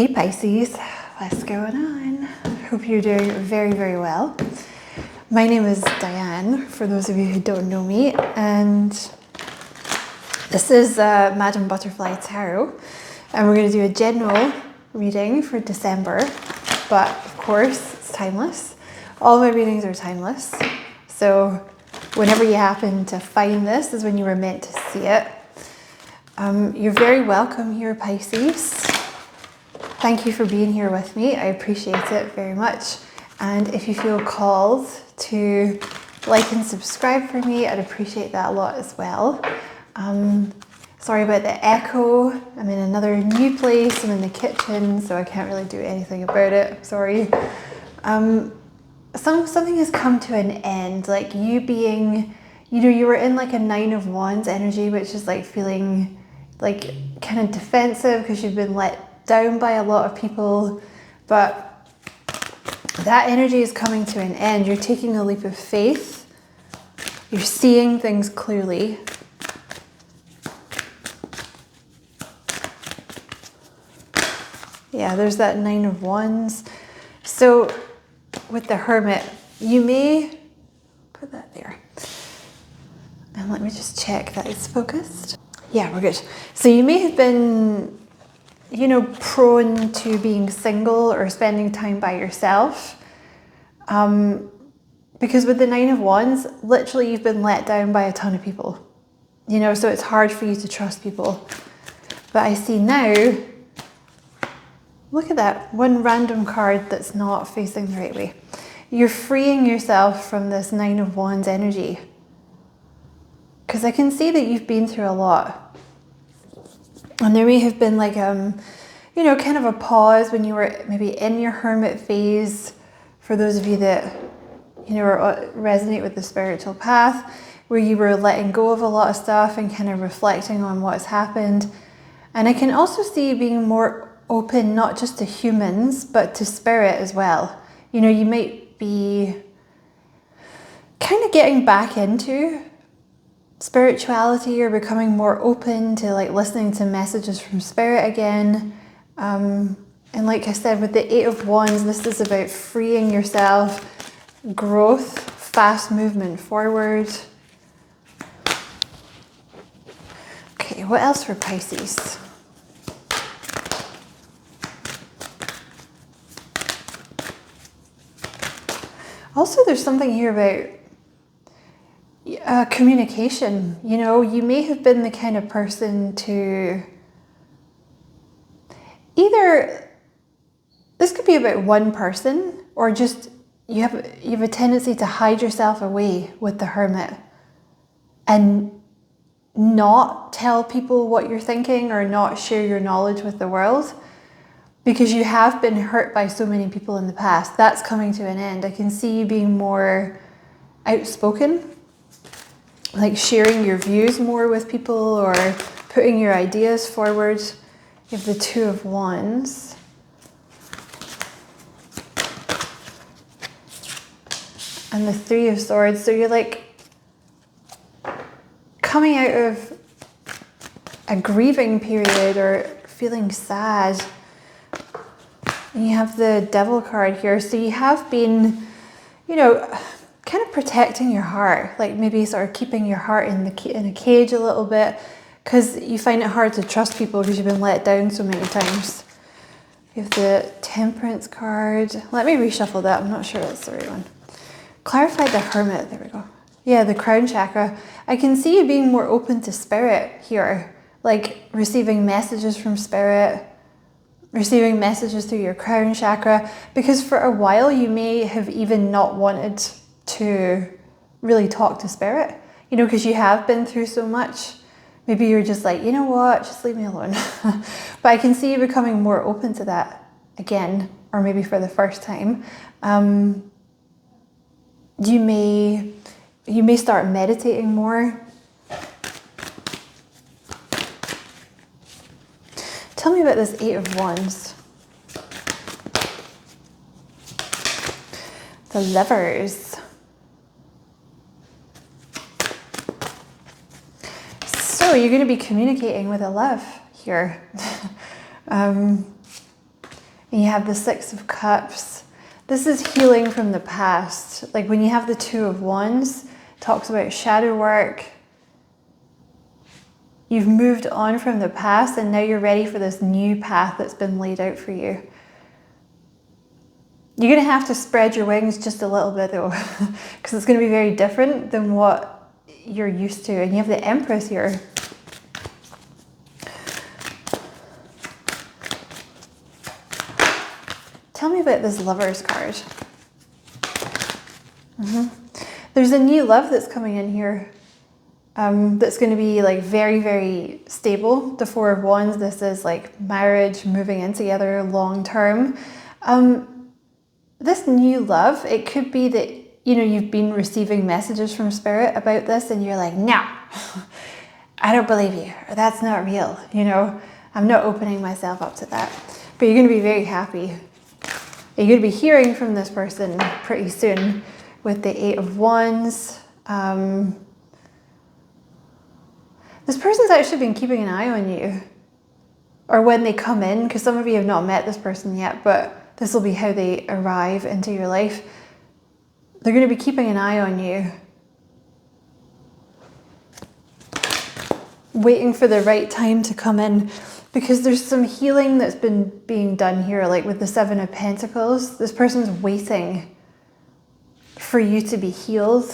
Hey Pisces, what's going on? Hope you're doing very, very well. My name is Diane, for those of you who don't know me, and this is Madam Butterfly Tarot, and we're going to do a general reading for December, but of course it's timeless. All my readings are timeless, so whenever you happen to find this is when you were meant to see it. You're very welcome here, Pisces. Thank you for being here with me. I appreciate it very much. And if you feel called to like and subscribe for me, I'd appreciate that a lot as well. Sorry about the echo. I'm in another new place. I'm in the kitchen, so I can't really do anything about it. Sorry. Something has come to an end. Like you being, you were in like a 9 of Wands energy, which is like feeling like kind of defensive because you've been let down by a lot of people, but that energy is coming to an end. You're taking a leap of faith. You're seeing things clearly. Yeah, there's that 9 of Wands. So with the Hermit, you may put that there. And let me just check that it's focused. Yeah, we're good. So you may have been prone to being single or spending time by yourself. Because with the 9 of Wands, literally you've been let down by a ton of people. So it's hard for you to trust people. But I see now, look at that, one random card that's not facing the right way. You're freeing yourself from this 9 of Wands energy. Because I can see that you've been through a lot. And there may have been like, kind of a pause when you were maybe in your hermit phase. For those of you that, resonate with the spiritual path, where you were letting go of a lot of stuff and kind of reflecting on what's happened. And I can also see you being more open, not just to humans, but to spirit as well. You might be kind of getting back into spirituality or becoming more open to like listening to messages from spirit again. And like I said, with the 8 of Wands, this is about freeing yourself, growth, fast movement forward. Okay, what else for Pisces? Also, there's something here about communication. You may have been the kind of person to either, this could be about one person, or just you have a tendency to hide yourself away with the Hermit and not tell people what you're thinking or not share your knowledge with the world because you have been hurt by so many people in the past. That's coming to an end. I can see you being more outspoken, like sharing your views more with people or putting your ideas forward. You have the 2 of Wands. And the 3 of Swords. So you're like coming out of a grieving period or feeling sad. And you have the Devil card here. So you have been, kind of protecting your heart, like maybe sort of keeping your heart in a cage a little bit, because you find it hard to trust people because you've been let down so many times. You have the Temperance card. Let me reshuffle that. I'm not sure that's the right one. Clarify the Hermit. There we go. Yeah, the crown chakra. I can see you being more open to spirit here, like receiving messages from spirit, receiving messages through your crown chakra, because for a while you may have even not wanted to really talk to spirit, because you have been through so much. Maybe you're just like, you know what, just leave me alone. But I can see you becoming more open to that again, or maybe for the first time. You may start meditating more. Tell me about this 8 of Wands. The Lovers. So you're going to be communicating with a love here. And you have the Six of Cups. This is healing from the past. Like when you have the Two of Wands, it talks about shadow work. You've moved on from the past and now you're ready for this new path that's been laid out for you. You're going to have to spread your wings just a little bit though, because it's going to be very different than what you're used to. And you have the Empress here. Tell me about this Lovers card. There's a new love that's coming in here. That's going to be like very, very stable. The Four of Wands, this is like marriage, moving in together, long term. This new love, it could be that, you know, you've been receiving messages from Spirit about this and you're like, no, I don't believe you, or that's not real, you know, I'm not opening myself up to that. But you're going to be very happy. You're going to be hearing from this person pretty soon with the Eight of Wands. This person's actually been keeping an eye on you, or when they come in, because some of you have not met this person yet, but this will be how they arrive into your life. They're going to be keeping an eye on you, waiting for the right time to come in, because there's some healing that's been being done here, like with the Seven of Pentacles. This person's waiting for you to be healed.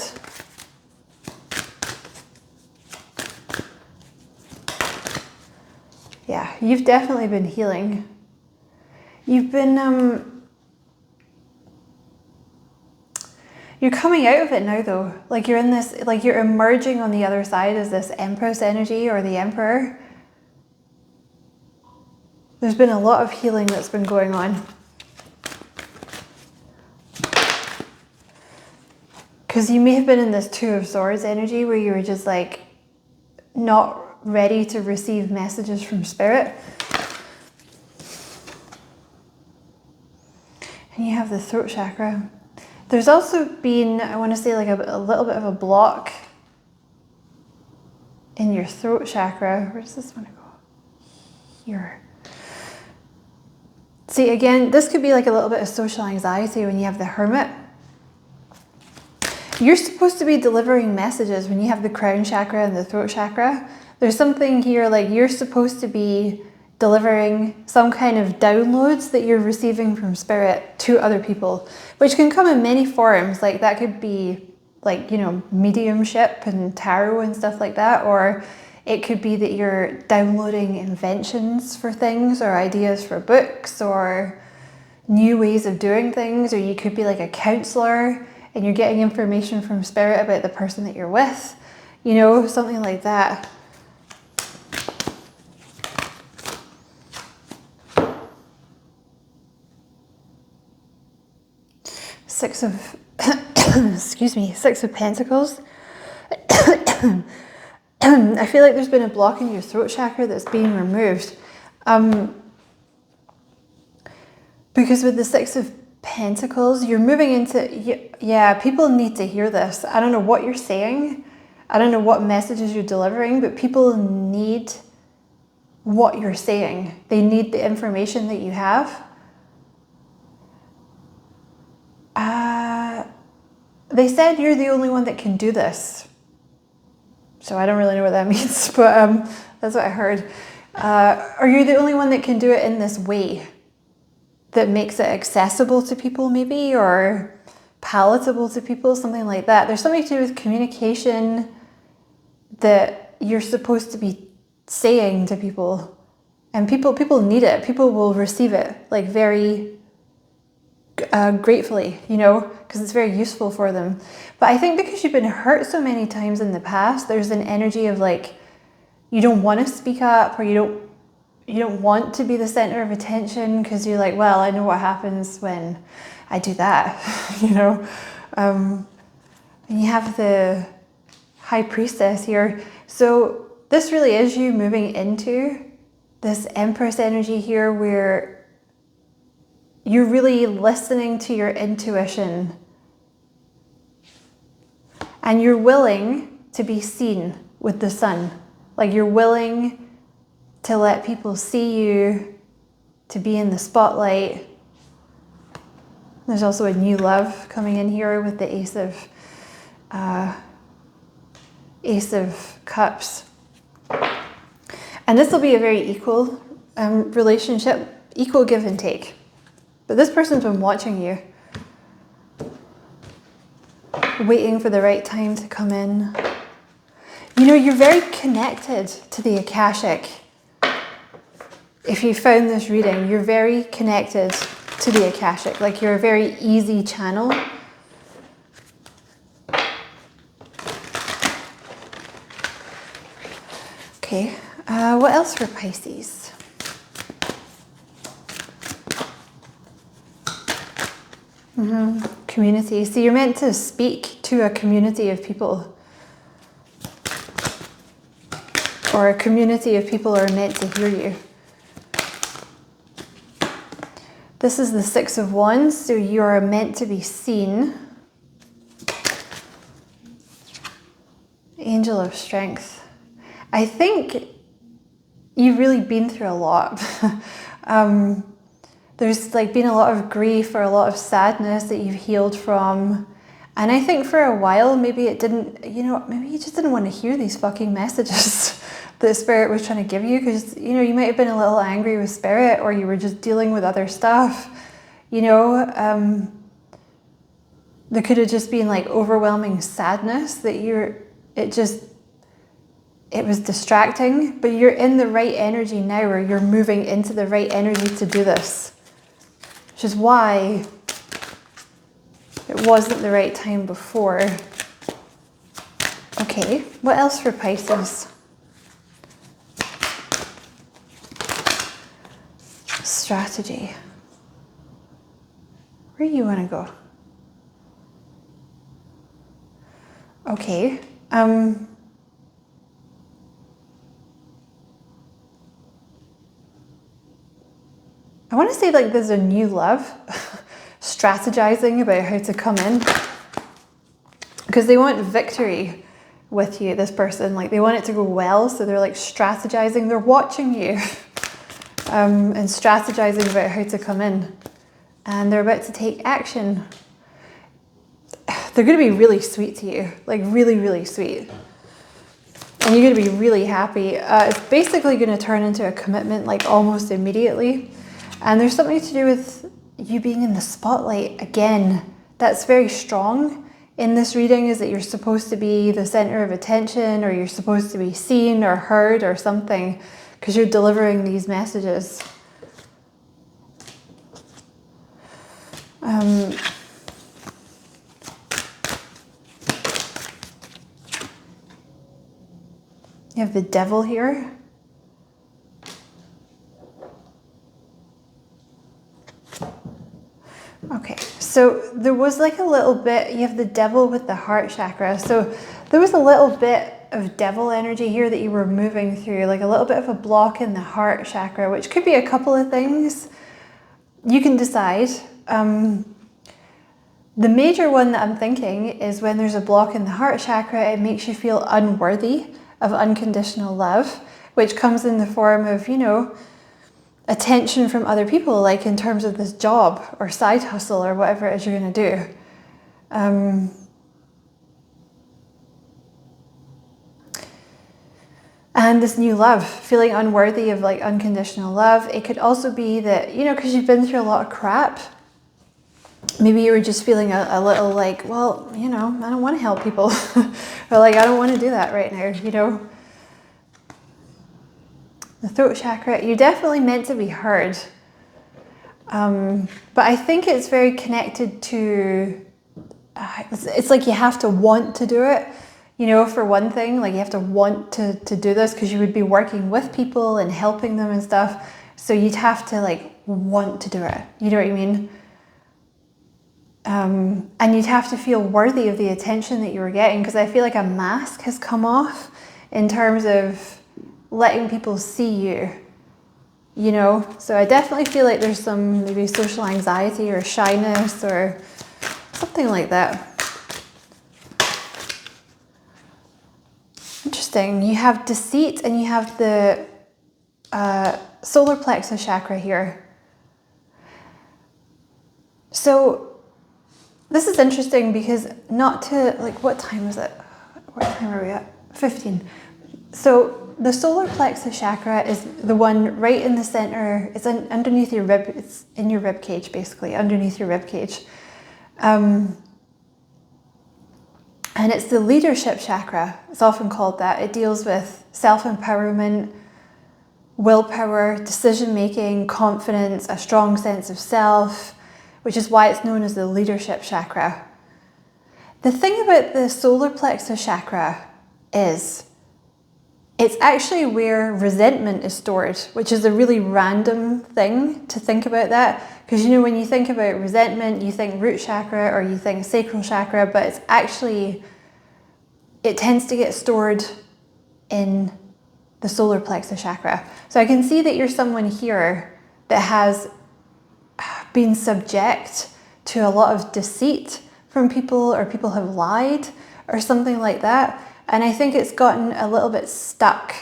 Yeah, you've definitely been healing. You've been, you're coming out of it now though. Like you're in this, like you're emerging on the other side as this Empress energy or the Emperor. There's been a lot of healing that's been going on. Because you may have been in this Two of Swords energy where you were just like not ready to receive messages from Spirit. And you have the throat chakra. There's also been, I want to say, like a little bit of a block in your throat chakra. Where does this one go? Here. See, again, this could be like a little bit of social anxiety when you have the Hermit. You're supposed to be delivering messages when you have the crown chakra and the throat chakra. There's something here like you're supposed to be delivering some kind of downloads that you're receiving from Spirit to other people, which can come in many forms. Like that could be like, you know, mediumship and tarot and stuff like that, or it could be that you're downloading inventions for things or ideas for books or new ways of doing things, or you could be like a counselor and you're getting information from Spirit about the person that you're with, you know, something like that. Six of, excuse me, Six of Pentacles. I feel like there's been a block in your throat chakra that's being removed. Because with the Six of Pentacles, you're moving into, yeah, people need to hear this. I don't know what you're saying. I don't know what messages you're delivering, but people need what you're saying. They need the information that you have. They said you're the only one that can do this. So I don't really know what that means, but that's what I heard. Or you're the only one that can do it in this way that makes it accessible to people maybe, or palatable to people, something like that. There's something to do with communication that you're supposed to be saying to people. And people need it. People will receive it like very gratefully, you know, because it's very useful for them. But I think because you've been hurt so many times in the past, there's an energy of like, you don't want to speak up, or you don't want to be the center of attention because you're like, well, I know what happens when I do that, you know. And you have the High Priestess here. So this really is you moving into this Empress energy here where you're really listening to your intuition and you're willing to be seen with the sun. Like you're willing to let people see you to be in the spotlight. There's also a new love coming in here with the Ace of Cups. And this will be a very equal relationship, equal give and take. But this person's been watching you, waiting for the right time to come in. You know, you're very connected to the Akashic. If you found this reading, you're very connected to the Akashic. Like, you're a very easy channel. Okay, what else for Pisces? Community. So you're meant to speak to a community of people. Or a community of people are meant to hear you. This is the Six of Wands, so you are meant to be seen. Angel of Strength. I think you've really been through a lot. There's like been a lot of grief or a lot of sadness that you've healed from. And I think for a while, maybe it didn't, you know, maybe you just didn't want to hear these fucking messages that Spirit was trying to give you, because, you know, you might have been a little angry with Spirit, or you were just dealing with other stuff, you know. There could have just been like overwhelming sadness that it was distracting, but you're in the right energy now, or you're moving into the right energy to do this, which is why it wasn't the right time before. Okay, what else for Pisces? Strategy. Where do you want to go? Okay. I want to say like there's a new love, strategizing about how to come in, because they want victory with you, this person. Like, they want it to go well, so they're like strategizing. They're watching you and strategizing about how to come in, and they're about to take action. They're going to be really sweet to you, like really, really sweet. And you're going to be really happy. It's basically going to turn into a commitment like almost immediately. And there's something to do with you being in the spotlight again. That's very strong in this reading, is that you're supposed to be the center of attention, or you're supposed to be seen or heard or something, because you're delivering these messages. You have the Devil here. Okay, so there was like a little bit, you have the Devil with the heart chakra. So there was a little bit of devil energy here that you were moving through, like a little bit of a block in the heart chakra, which could be a couple of things. You can decide. The major one that I'm thinking is when there's a block in the heart chakra, it makes you feel unworthy of unconditional love, which comes in the form of, you know, attention from other people, like in terms of this job or side hustle or whatever it is you're going to do. And this new love, feeling unworthy of like unconditional love. It could also be that, you know, because you've been through a lot of crap, maybe you were just feeling a little like, well, you know, I don't want to help people. Or like, I don't want to do that right now, you know. The throat chakra, you're definitely meant to be heard. But I think it's very connected to, it's like you have to want to do it. You know, for one thing, like you have to want to do this, because you would be working with people and helping them and stuff. So you'd have to like want to do it. You know what I mean? And you'd have to feel worthy of the attention that you were getting, because I feel like a mask has come off in terms of letting people see you, you know? So I definitely feel like there's some maybe social anxiety or shyness or something like that. Interesting. You have deceit and you have the solar plexus chakra here. So this is interesting because not to, like, what time is it? What time are we at? 15. So the solar plexus chakra is the one right in the center. It's underneath your rib. It's in your rib cage, basically, underneath your rib cage. And it's the leadership chakra. It's often called that. It deals with self-empowerment, willpower, decision-making, confidence, a strong sense of self, which is why it's known as the leadership chakra. The thing about the solar plexus chakra is it's actually where resentment is stored, which is a really random thing to think about that. Because, you know, when you think about resentment, you think root chakra or you think sacral chakra, but it's actually, it tends to get stored in the solar plexus chakra. So I can see that you're someone here that has been subject to a lot of deceit from people, or people have lied or something like that. And I think it's gotten a little bit stuck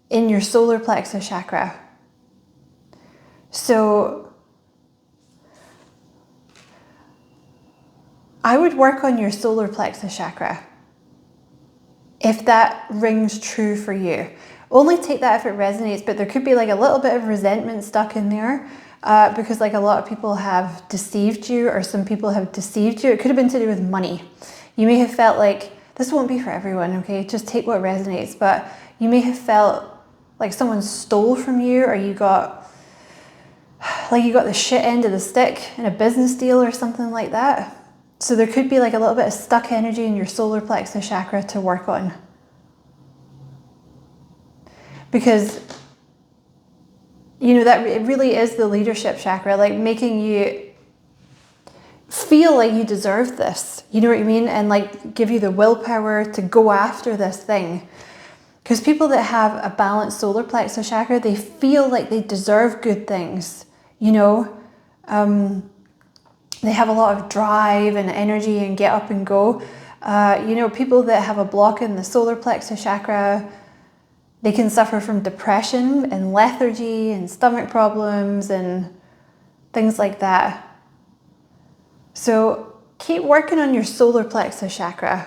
in your solar plexus chakra. So I would work on your solar plexus chakra if that rings true for you. Only take that if it resonates, but there could be like a little bit of resentment stuck in there because like a lot of people have deceived you, or some people have deceived you. It could have been to do with money. You may have felt like, this won't be for everyone, okay? Just take what resonates. But you may have felt like someone stole from you, or you got the shit end of the stick in a business deal or something like that. So there could be like a little bit of stuck energy in your solar plexus chakra to work on. Because, you know, that it really is the leadership chakra, like making you feel like you deserve this, you know what I mean? And like give you the willpower to go after this thing. Because people that have a balanced solar plexus chakra, they feel like they deserve good things, you know? They have a lot of drive and energy and get up and go. You know, people that have a block in the solar plexus chakra, they can suffer from depression and lethargy and stomach problems and things like that. So keep working on your solar plexus chakra.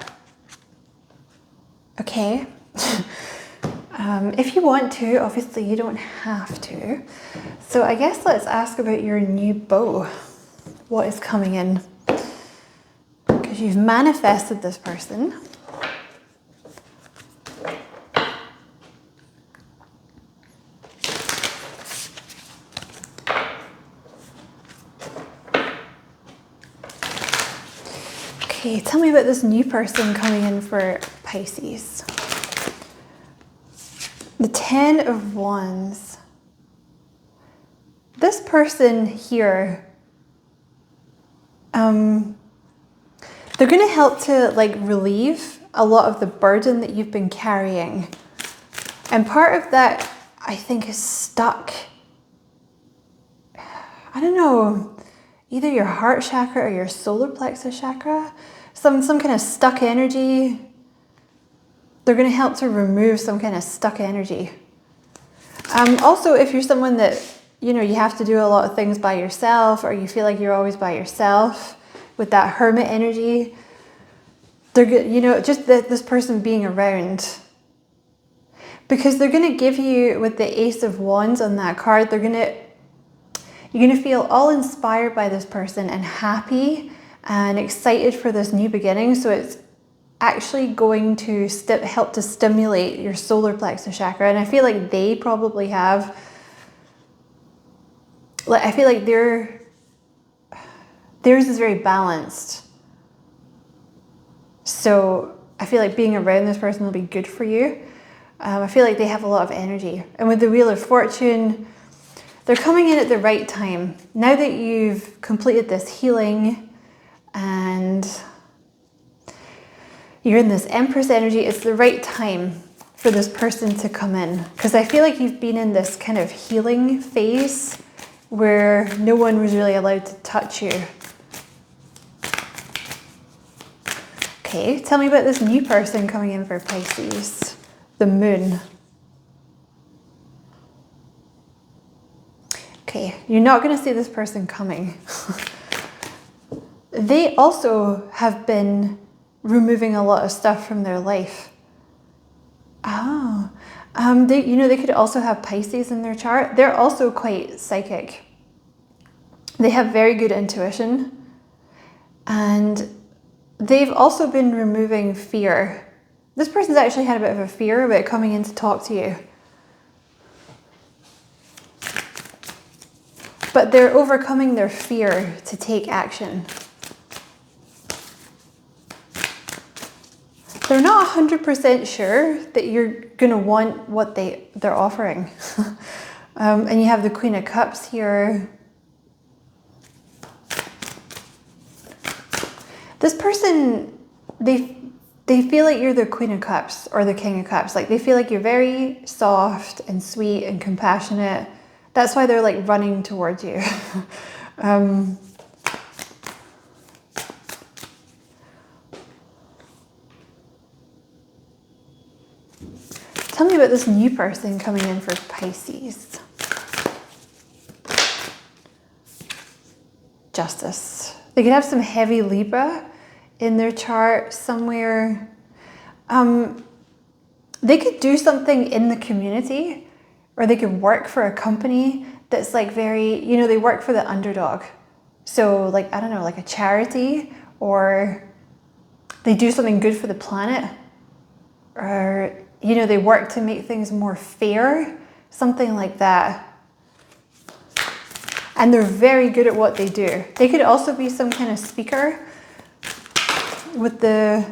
Okay? If you want to, obviously you don't have to. So I guess let's ask about your new beau. What is coming in? Because you've manifested this person. Okay, tell me about this new person coming in for Pisces. The 10 of Wands. This person here, they're going to help to like relieve a lot of the burden that you've been carrying. And part of that, I think, is stuck. I don't know, either your heart chakra or your solar plexus chakra. Some kind of stuck energy. They're going to help to remove some kind of stuck energy. Also, if you're someone that, you know, you have to do a lot of things by yourself, or you feel like you're always by yourself with that hermit energy, they're good, you know, just this person being around. Because they're going to give you, with the Ace of Wands on that card, you're going to feel all inspired by this person and happy and excited for this new beginning. So it's actually going to help to stimulate your solar plexus chakra. And I feel like they probably have, I feel like theirs is very balanced. So I feel like being around this person will be good for you. I feel like they have a lot of energy. And with the Wheel of Fortune, they're coming in at the right time. Now that you've completed this healing and you're in this Empress energy, it's the right time for this person to come in. Because I feel like you've been in this kind of healing phase where no one was really allowed to touch you. Okay, tell me about this new person coming in for Pisces. The Moon. Okay, you're not going to see this person coming. they also have been removing a lot of stuff from their life. Oh, they could also have Pisces in their chart. They're also quite psychic. They have very good intuition, and they've also been removing fear. This person's actually had a bit of a fear about coming in to talk to you. But they're overcoming their fear to take action. They're not 100% sure that you're going to want what they're offering. And you have the Queen of Cups here. This person, they feel like you're the Queen of Cups or the King of Cups. Like they feel like you're very soft and sweet and compassionate. That's why they're like running towards you. Tell me about this new person coming in for Pisces. Justice. They could have some heavy Libra in their chart somewhere. They could do something in the community, or they could work for a company that's like very, they work for the underdog. So like, I don't know, like a charity, or they do something good for the planet, or, they work to make things more fair, something like that. And they're very good at what they do. They could also be some kind of speaker with the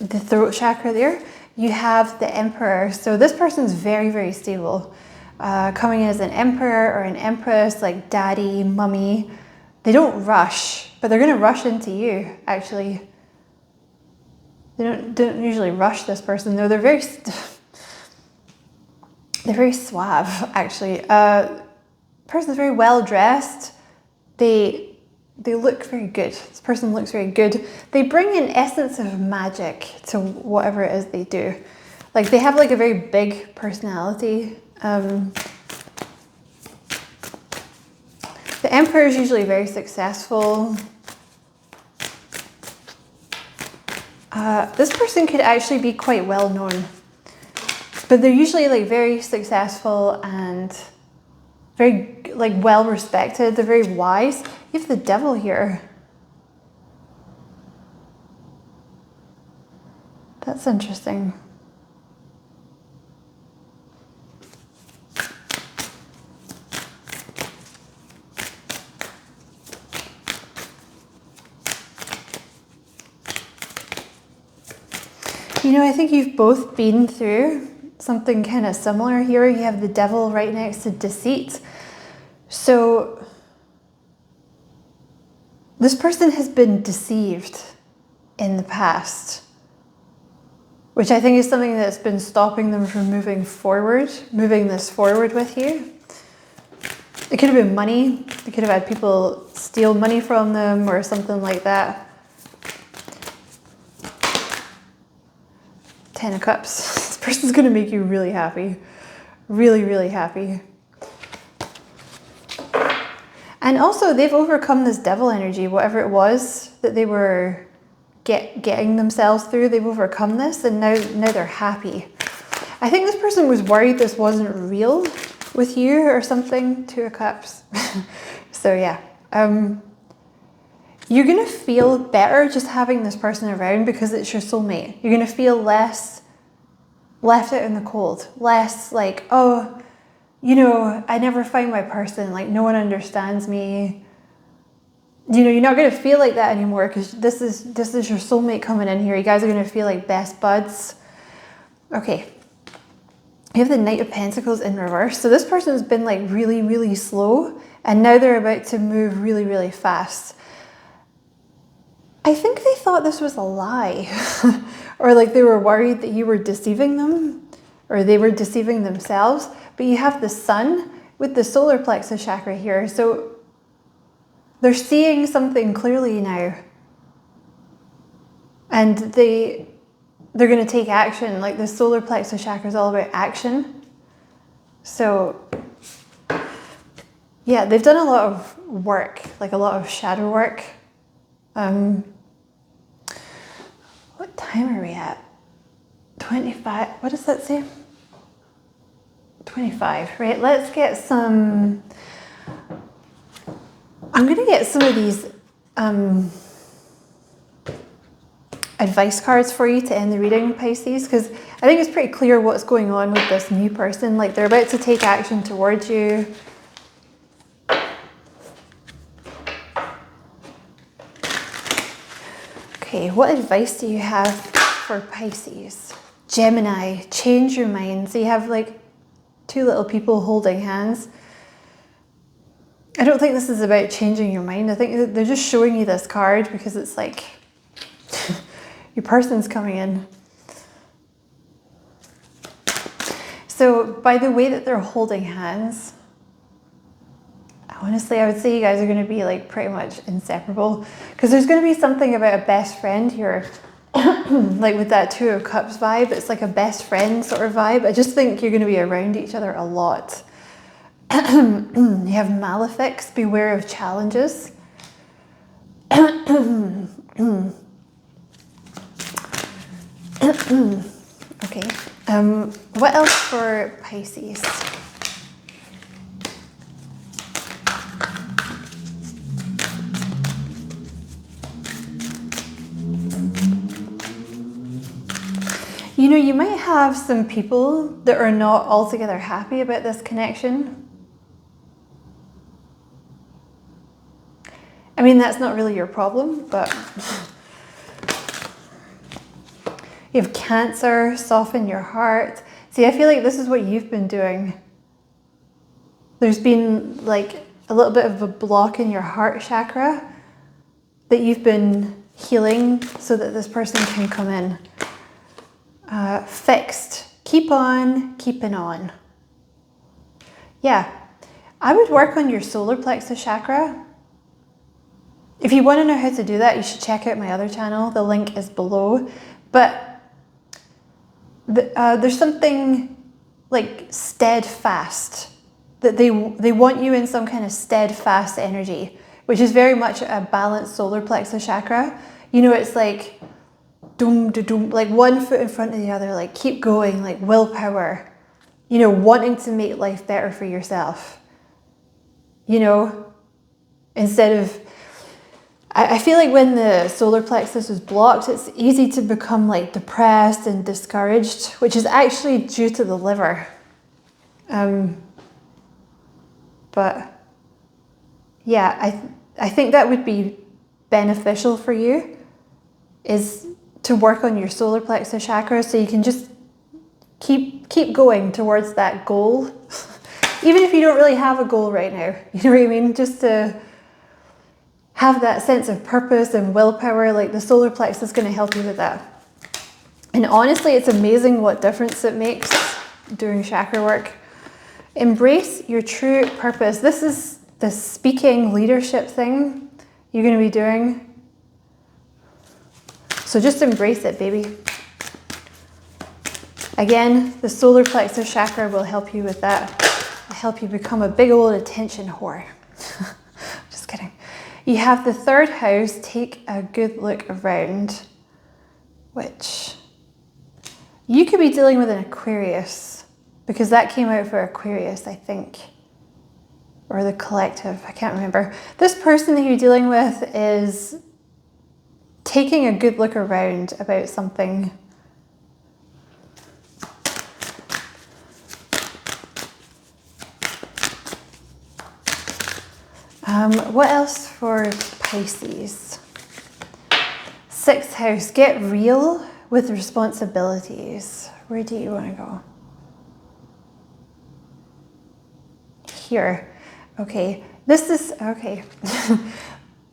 throat chakra there. You have the Emperor. So this person's very, very stable. Coming in as an Emperor or an Empress, like daddy, mummy. They don't rush, but they're going to rush into you, actually. They don't usually rush this person, though. They're very suave, actually. Person's very well dressed. They look very good. This person looks very good. They bring an essence of magic to whatever it is they do. Like they have like a very big personality. The Emperor is usually very successful. This person could actually be quite well known, but they're usually like very successful and very like well respected. They're very wise. You have the Devil here. That's interesting. I think you've both been through something kind of similar here. You have the Devil right next to deceit. So this person has been deceived in the past, which I think is something that's been stopping them from moving this forward with you. It could have been money. They could have had people steal money from them or something like that. 10 of Cups. This person's going to make you really happy. Really, really happy. And also, they've overcome this Devil energy, whatever it was that they were getting themselves through. They've overcome this, and now they're happy. I think this person was worried this wasn't real with you or something. 2 of Cups. So yeah. You're going to feel better just having this person around because it's your soulmate. You're going to feel less left out in the cold. Less like, oh, I never find my person. Like, no one understands me. You're not going to feel like that anymore because this is your soulmate coming in here. You guys are going to feel like best buds. Okay. You have the Knight of Pentacles in reverse. So this person's been like really, really slow, and now they're about to move really, really fast. I think they thought this was a lie or like they were worried that you were deceiving them or they were deceiving themselves. But you have the Sun with the solar plexus chakra here. So they're seeing something clearly now. And they're going to take action. Like the solar plexus chakra is all about action. So yeah, they've done a lot of work, like a lot of shadow work. What time are we at? 25, what does that say? 25, right? Let's get some, I'm gonna get some of these advice cards for you to end the reading, Pisces, because I think it's pretty clear what's going on with this new person. Like, they're about to take action towards you. Okay, what advice do you have for Pisces? Gemini, change your mind. So you have like two little people holding hands. I don't think this is about changing your mind. I think they're just showing you this card because it's like your person's coming in. So by the way that they're holding hands, honestly, I would say you guys are going to be like pretty much inseparable, because there's going to be something about a best friend here. Like with that Two of Cups vibe, it's like a best friend sort of vibe. I just think you're going to be around each other a lot. You have Malefics, beware of challenges. Okay, what else for Pisces? You know, you might have some people that are not altogether happy about this connection. I mean, that's not really your problem, but you have Cancer, soften your heart. See, I feel like this is what you've been doing. There's been like a little bit of a block in your heart chakra that you've been healing so that this person can come in. Fixed. Keep on keeping on. Yeah, I would work on your solar plexus chakra. If you want to know how to do that, you should check out my other channel. The link is below. But there's something like steadfast, that they want you in some kind of steadfast energy, which is very much a balanced solar plexus chakra. You know, it's like doom, doom, like one foot in front of the other, like keep going, like willpower, you know, wanting to make life better for yourself, you know, instead of, I feel like when the solar plexus is blocked, it's easy to become like depressed and discouraged, which is actually due to the liver. But yeah, I think that would be beneficial for you, is to work on your solar plexus chakra so you can just keep going towards that goal. Even if you don't really have a goal right now, you know what I mean? Just to have that sense of purpose and willpower, like the solar plexus is going to help you with that. And honestly, it's amazing what difference it makes doing chakra work. Embrace your true purpose. This is the speaking leadership thing you're going to be doing. So just embrace it, baby. Again, the solar plexus chakra will help you with that. It'll help you become a big old attention whore. Just kidding. You have the third house, take a good look around, which you could be dealing with an Aquarius, because that came out for Aquarius, I think, or the collective, I can't remember. This person that you're dealing with is taking a good look around about something. What else for Pisces? Sixth house, get real with responsibilities. Where do you want to go? Here. Okay, this is, okay.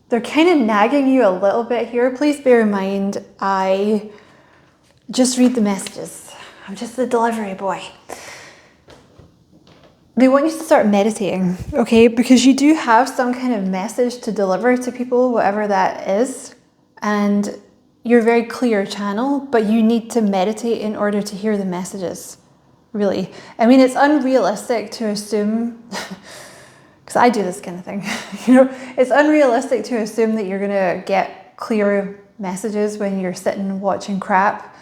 They're kind of nagging you a little bit here. Please bear in mind, I just read the messages. I'm just the delivery boy. They want you to start meditating, okay? Because you do have some kind of message to deliver to people, whatever that is. And you're a very clear channel, but you need to meditate in order to hear the messages, really. I mean, it's unrealistic to assume, because I do this kind of thing. You know, it's unrealistic to assume that you're going to get clear messages when you're sitting watching crap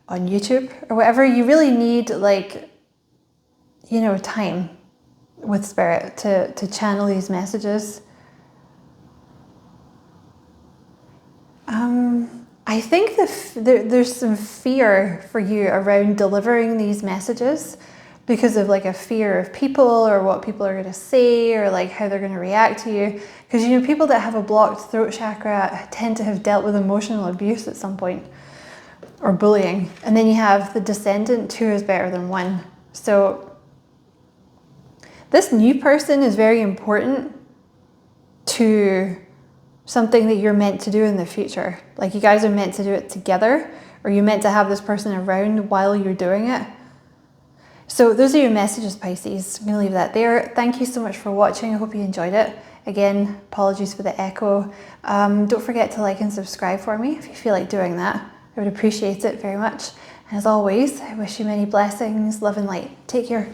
on YouTube or whatever. You really need, like, you know, time with spirit to channel these messages. I think there's some fear for you around delivering these messages because of like a fear of people or what people are going to say or like how they're going to react to you. Because, you know, people that have a blocked throat chakra tend to have dealt with emotional abuse at some point or bullying. And then you have the descendant, 2 is better than 1. So this new person is very important to something that you're meant to do in the future. Like, you guys are meant to do it together, or you're meant to have this person around while you're doing it. So those are your messages, Pisces. I'm going to leave that there. Thank you so much for watching. I hope you enjoyed it. Again, apologies for the echo. Don't forget to like and subscribe for me if you feel like doing that. I would appreciate it very much. And as always, I wish you many blessings, love and light. Take care.